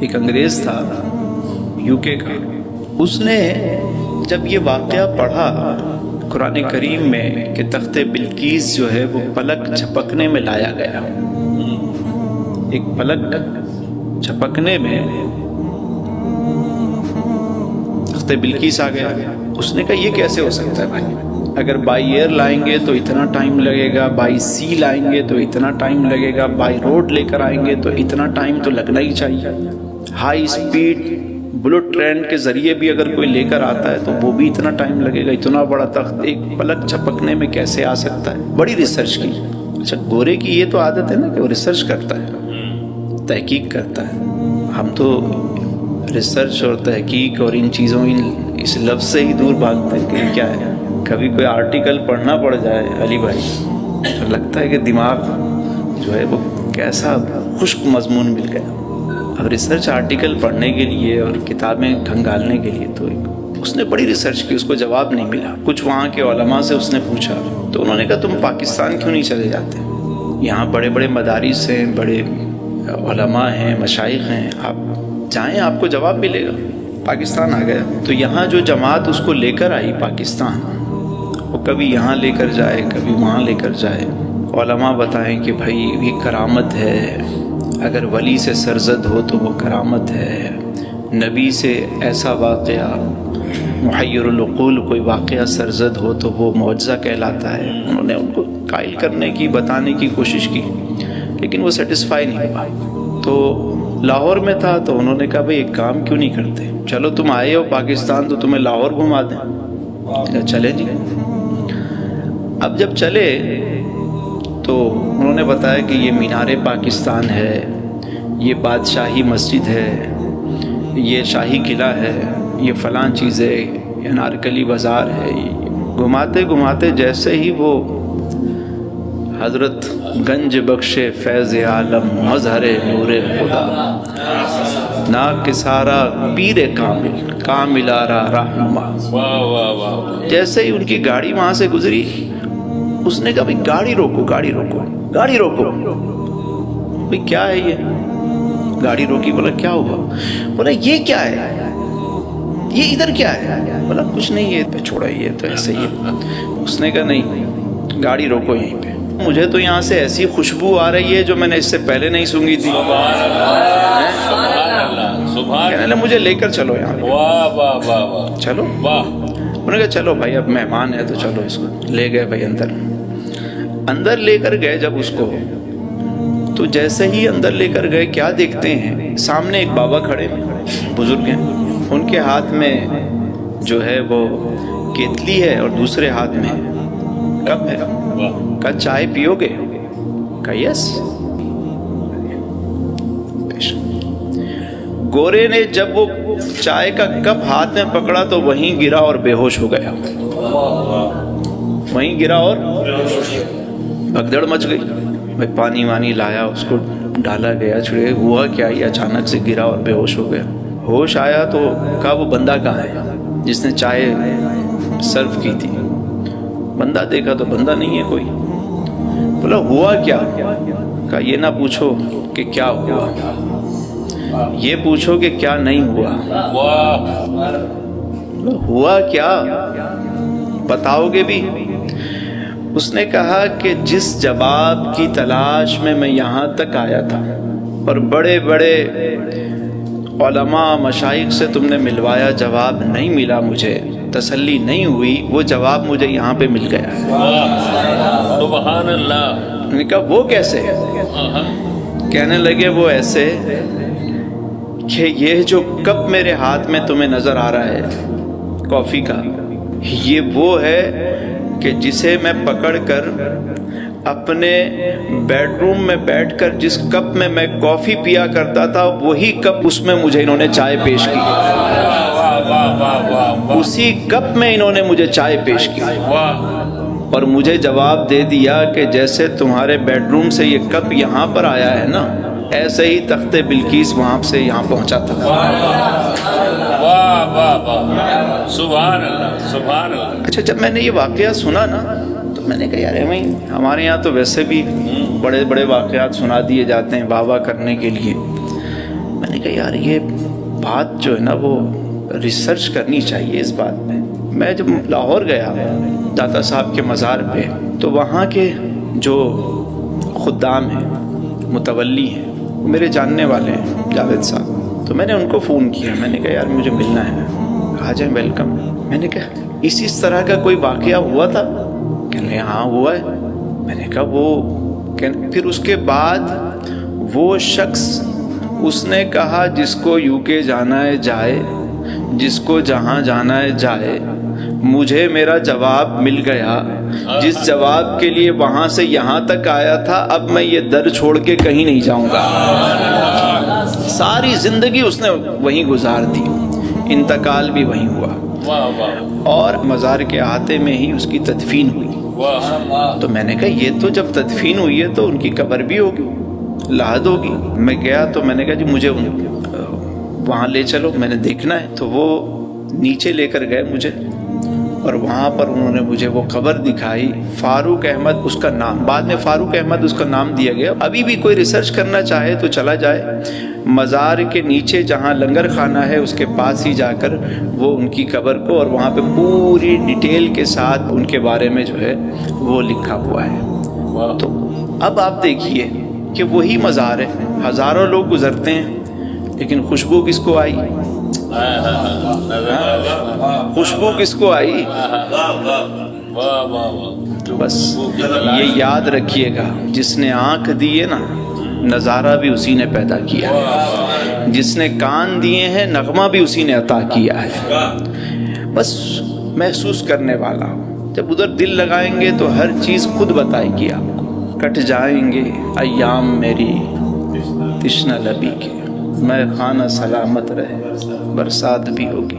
ایک انگریز تھا UK کا، اس نے جب یہ واقعہ پڑھا قرآن کریم میں کہ تخت بلقیس جو ہے وہ پلک جھپکنے میں لایا گیا، ایک پلک جھپکنے میں تخت بلقیس آ گیا، اس نے کہا یہ کیسے ہو سکتا ہے بھائی، اگر بائی ایئر لائیں گے تو اتنا ٹائم لگے گا، بائی سی لائیں گے تو اتنا ٹائم لگے گا، بائی روڈ لے کر آئیں گے تو اتنا ٹائم تو لگنا ہی چاہیے، ہائی اسپیڈ بلٹ ٹرین کے ذریعے بھی اگر کوئی لے کر آتا ہے تو وہ بھی اتنا ٹائم لگے گا، اتنا بڑا تخت ایک پلک جھپکنے میں کیسے آ سکتا ہے؟ بڑی ریسرچ کی۔ اچھا، گورے کی یہ تو عادت ہے نا کہ وہ ریسرچ کرتا ہے، تحقیق کرتا ہے، ہم تو ریسرچ اور تحقیق اور ان چیزوں اس لفظ سے ہی دور بھاگتے ہیں کہ کیا ہے۔ کبھی کوئی آرٹیکل پڑھنا پڑ جائے علی بھائی تو لگتا ہے کہ دماغ جو ہے وہ کیسا خشک مضمون مل گیا۔ اب ریسرچ آرٹیکل پڑھنے کے لیے اور کتابیں کھنگالنے کے لیے تو اس نے بڑی ریسرچ کی، اس کو جواب نہیں ملا۔ کچھ وہاں کے علماء سے اس نے پوچھا تو انہوں نے کہا تم پاکستان کیوں نہیں چلے جاتے، یہاں بڑے بڑے مدارس ہیں، بڑے علماء ہیں، مشائخ ہیں، آپ جائیں آپ کو جواب ملے گا۔ پاکستان آ گیا تو یہاں جو جماعت اس کو لے کر آئی پاکستان، وہ کبھی یہاں لے کر جائے کبھی وہاں لے کر جائے، علماء بتائیں کہ بھائی یہ کرامت ہے، اگر ولی سے سرزد ہو تو وہ کرامت ہے، نبی سے ایسا واقعہ محیر العقول کوئی واقعہ سرزد ہو تو وہ معجزہ کہلاتا ہے۔ انہوں نے ان کو قائل کرنے کی، بتانے کی کوشش کی، لیکن وہ سیٹسفائی نہیں ہوا۔ تو لاہور میں تھا تو انہوں نے کہا بھئی ایک کام کیوں نہیں کرتے، چلو تم آئے ہو پاکستان تو تمہیں لاہور گھما دیں۔ چلے جی۔ اب جب چلے تو انہوں نے بتایا کہ یہ مینار پاکستان ہے، یہ بادشاہی مسجد ہے، یہ شاہی قلعہ ہے، یہ فلاں چیز ہے، یہ انارکلی بازار ہے۔ گھماتے گھماتے جیسے ہی وہ حضرت گنج بخش فیض عالم مظہر نور خدا ناکسارا پیر کامل کامل آرا رہنما، جیسے ہی ان کی گاڑی وہاں سے گزری، اس نے کہا بھئی گاڑی روکو گاڑی روکو گاڑی روکو۔ بھئی کیا ہے یہ؟ گاڑی روکی، بولا کیا ہوا؟ بولا یہ کیا ہے، یہ ادھر کیا ہے؟ بولا کچھ نہیں، یہ پہ چھوڑا، یہ تو ایسے ہی ہے۔ اس نے کہا نہیں، گاڑی روکو یہیں پہ، مجھے تو یہاں سے ایسی خوشبو آ رہی ہے جو میں نے اس سے پہلے نہیں سونگی تھی، کہنے لگا مجھے لے کر چلو یہاں پہ۔ چلو، انہوں نے کہا چلو بھائی اب مہمان ہے تو چلو اس کو لے گئے بھائی اندر لے کر گئے۔ جب اس کو تو جیسے ہی اندر لے کر گئے کیا دیکھتے ہیں، سامنے ایک بابا کھڑے ہیں، بزرگ ہیں، ان کے ہاتھ میں جو ہے وہ کیتلی ہے اور دوسرے ہاتھ میں کپ ہے۔ کہا چائے پیو گے؟ کہا یس۔ گورے نے جب وہ چائے کا کپ ہاتھ میں پکڑا تو وہیں گرا اور بے ہوش ہو گیا، وہیں گرا اور بھگدڑ مچ گئی۔ بھائی پانی وانی لایا، اس کو ڈالا گیا، چھڑے ہوا کیا، یہ اچانک سے گرا اور بے ہوش ہو گیا۔ ہوش آیا تو کہا وہ بندہ کہاں ہے جس نے چائے سرو کی تھی؟ بندہ دیکھا تو بندہ نہیں ہے کوئی۔ بولا ہوا کیا؟ کہا یہ نہ پوچھو کہ کیا ہوا، یہ پوچھو کہ کیا نہیں ہوا۔ ہوا کیا بتاؤ گے بھی؟ اس نے کہا کہ جس جواب کی تلاش میں میں یہاں تک آیا تھا اور بڑے بڑے علماء مشائخ سے تم نے ملوایا، جواب نہیں ملا، مجھے تسلی نہیں ہوئی، وہ جواب مجھے یہاں پہ مل گیا ہے۔ سبحان اللہ۔ میں نے کہا وہ کیسے؟ کہنے لگے وہ ایسے کہ یہ جو کپ میرے ہاتھ میں تمہیں نظر آ رہا ہے کافی کا، یہ وہ ہے کہ جسے میں پکڑ کر اپنے بیڈ روم میں بیٹھ کر جس کپ میں میں کافی پیا کرتا تھا، وہی کپ اس میں مجھے انہوں نے چائے پیش کی، اسی کپ میں انہوں نے مجھے چائے پیش کی اور مجھے جواب دے دیا کہ جیسے تمہارے بیڈ روم سے یہ کپ یہاں پر آیا ہے نا، ایسے ہی تخت بلقیس وہاں سے یہاں پہنچا تھا۔ سبحان اللہ سبحان اللہ۔ اچھا، جب میں نے یہ واقعہ سنا نا تو میں نے کہا یار ہمارے یہاں تو ویسے بھی بڑے بڑے واقعات سنا دیے جاتے ہیں واہ واہ کرنے کے لیے۔ میں نے نے کہا یار یہ بات جو ہے نا وہ ریسرچ کرنی چاہیے اس بات میں. میں جب لاہور گیا داتا صاحب کے مزار پہ تو وہاں کے جو خدام ہیں متولی ہیں وہ میرے جاننے والے ہیں جاوید صاحب. تو میں نے ان کو فون کیا, میں نے کہا یار مجھے ملنا ہے, آ جائیں ویلکم. میں نے کہا اس طرح کا کوئی واقعہ ہوا تھا؟ کہنے لگے ہاں ہوا ہے. میں نے کہا وہ پھر اس کے بعد وہ شخص اس نے کہا جس کو یو کے جانا ہے جائے, جس کو جہاں جانا ہے جائے. مجھے میرا جواب مل گیا, جس جواب کے لیے وہاں سے یہاں تک آیا تھا اب میں یہ در چھوڑ کے کہیں نہیں جاؤں گا. ساری زندگی اس نے وہیں گزار دی, انتقال بھی وہیں ہوا اور مزار کے احاطے میں ہی اس کی تدفین ہوئی. تو میں نے کہا یہ تو جب تدفین ہوئی ہے تو ان کی قبر بھی ہوگی, لحد ہوگی. میں گیا تو میں نے کہا جی مجھے وہاں لے چلو, میں نے دیکھنا ہے. تو وہ نیچے لے کر گئے مجھے اور وہاں پر انہوں نے مجھے وہ قبر دکھائی. فاروق احمد اس کا نام, بعد میں فاروق احمد اس کا نام دیا گیا. ابھی بھی کوئی ریسرچ کرنا چاہے تو چلا جائے, مزار کے نیچے جہاں لنگر خانہ ہے اس کے پاس ہی جا کر وہ ان کی قبر کو, اور وہاں پہ پوری ڈیٹیل کے ساتھ ان کے بارے میں جو ہے وہ لکھا ہوا ہے. تو اب آپ دیکھیے کہ وہی مزار ہے, ہزاروں لوگ گزرتے ہیں لیکن خوشبو کس کو آئی؟ خوشبو کس کو آئی؟ بس یہ یاد رکھیے گا, جس نے آنکھ دی ہے نا نظارہ بھی اسی نے پیدا کیا ہے, جس نے کان دیے ہیں نغمہ بھی اسی نے عطا کیا ہے. بس محسوس کرنے والا ہو, جب ادھر دل لگائیں گے تو ہر چیز خود بتائے گی آپ کو. کٹ جائیں گے ایام میری تشنہ لبی کے, میں خانہ سلامت رہے برسات بھی ہوگی.